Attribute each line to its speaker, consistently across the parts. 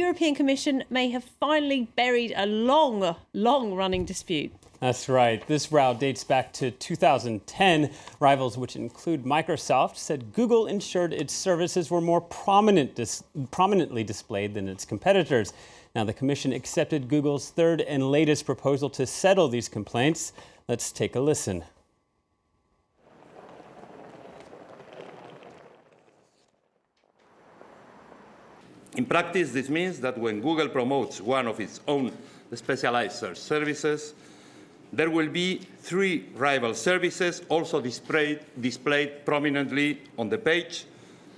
Speaker 1: European Commission may have finally buried a long-running dispute.
Speaker 2: That's right. This row dates back to 2010. Rivals, which include Microsoft, said Google ensured its services were more prominently displayed than its competitors. Now, the Commission accepted Google's third and latest proposal to settle these complaints. Let's take a listen.
Speaker 3: In practice, this means that when Google promotes one of its own specialized search services, there will be 3 rival services also displayed prominently on the page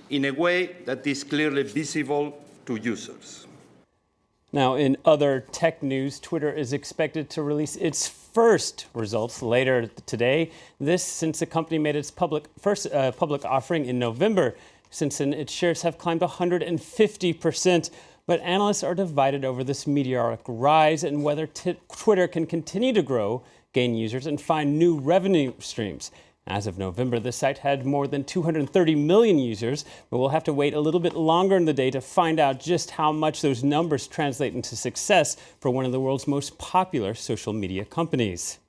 Speaker 3: in a way that is clearly visible to users.
Speaker 2: Now, in other tech news, Twitter is expected to release its first results later today. This since the company made its first public offering in November. Since then, its shares have climbed 150%. But analysts are divided over this meteoric rise and whether Twitter can continue to grow, gain users, and find new revenue streams. As of November, the site had more than 230 million users, but we'll have to wait a little bit longer in the day to find out just how much those numbers translate into success for one of the world's most popular social media companies.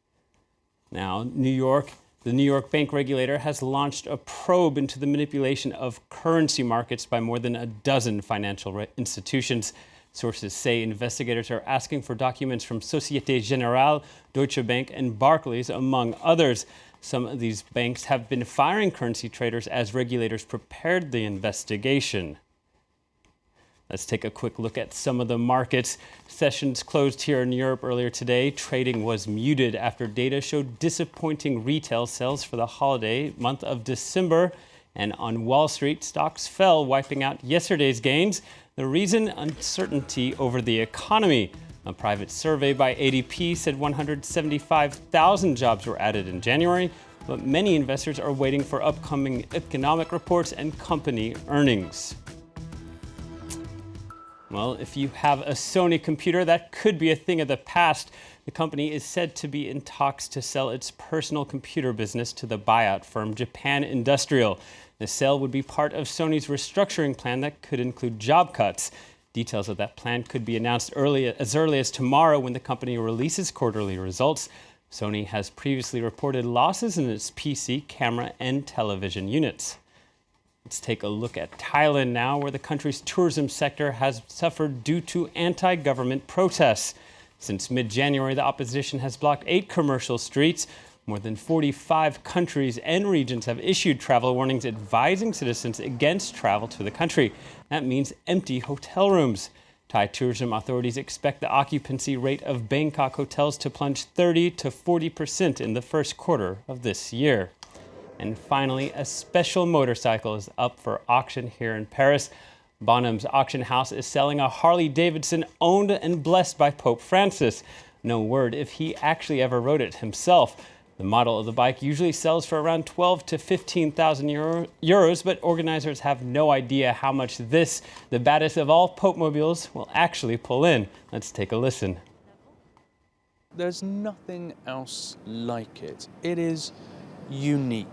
Speaker 2: Now, the New York bank regulator has launched a probe into the manipulation of currency markets by more than a dozen financial institutions. Sources say investigators are asking for documents from Societe Generale, Deutsche Bank, and Barclays, among others. Some of these banks have been firing currency traders as regulators prepared the investigation. Let's take a quick look at some of the markets. Sessions closed here in Europe earlier today. Trading was muted after data showed disappointing retail sales for the holiday month of December. And on Wall Street, stocks fell, wiping out yesterday's gains. The reason? Uncertainty over the economy. A private survey by ADP said 175,000 jobs were added in January, but many investors are waiting for upcoming economic reports and company earnings. Well, if you have a Sony computer, that could be a thing of the past. The company is said to be in talks to sell its personal computer business to the buyout firm Japan Industrial. The sale would be part of Sony's restructuring plan that could include job cuts. Details of that plan could be announced as early as tomorrow when the company releases quarterly results. Sony has previously reported losses in its PC, camera, and television units. Let's take a look at Thailand now, where the country's tourism sector has suffered due to anti-government protests. Since mid-January, the opposition has blocked 8 commercial streets. More than 45 countries and regions have issued travel warnings advising citizens against travel to the country. That means empty hotel rooms. Thai tourism authorities expect the occupancy rate of Bangkok hotels to plunge 30% to 40% in the first quarter of this year. And finally, a special motorcycle is up for auction here in Paris. Bonham's auction house is selling a Harley-Davidson owned and blessed by Pope Francis. No word if he actually ever rode it himself. The model of the bike usually sells for around 12,000 to 15,000 euros, but organizers have no idea how much this, the baddest of all Pope-mobiles, will actually pull in. Let's take a listen.
Speaker 4: There's nothing else like it. It is unique.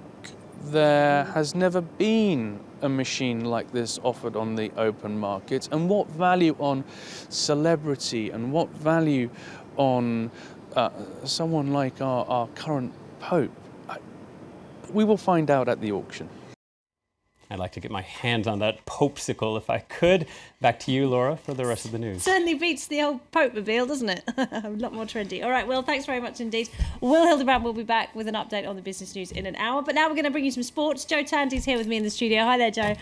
Speaker 4: There has never been a machine like this offered on the open market. And what value on celebrity and what value on someone like our current Pope? We will find out at the auction.
Speaker 2: I'd like to get my hands on that Popesicle if I could. Back to you, Laura, for the rest of the news.
Speaker 1: Certainly beats the old Pope-mobile, doesn't it? A lot more trendy. All right, well, thanks very much indeed. Will Hildebrand will be back with an update on the business news in an hour. But now we're going to bring you some sports. Joe Tandy's here with me in the studio. Hi there, Joe.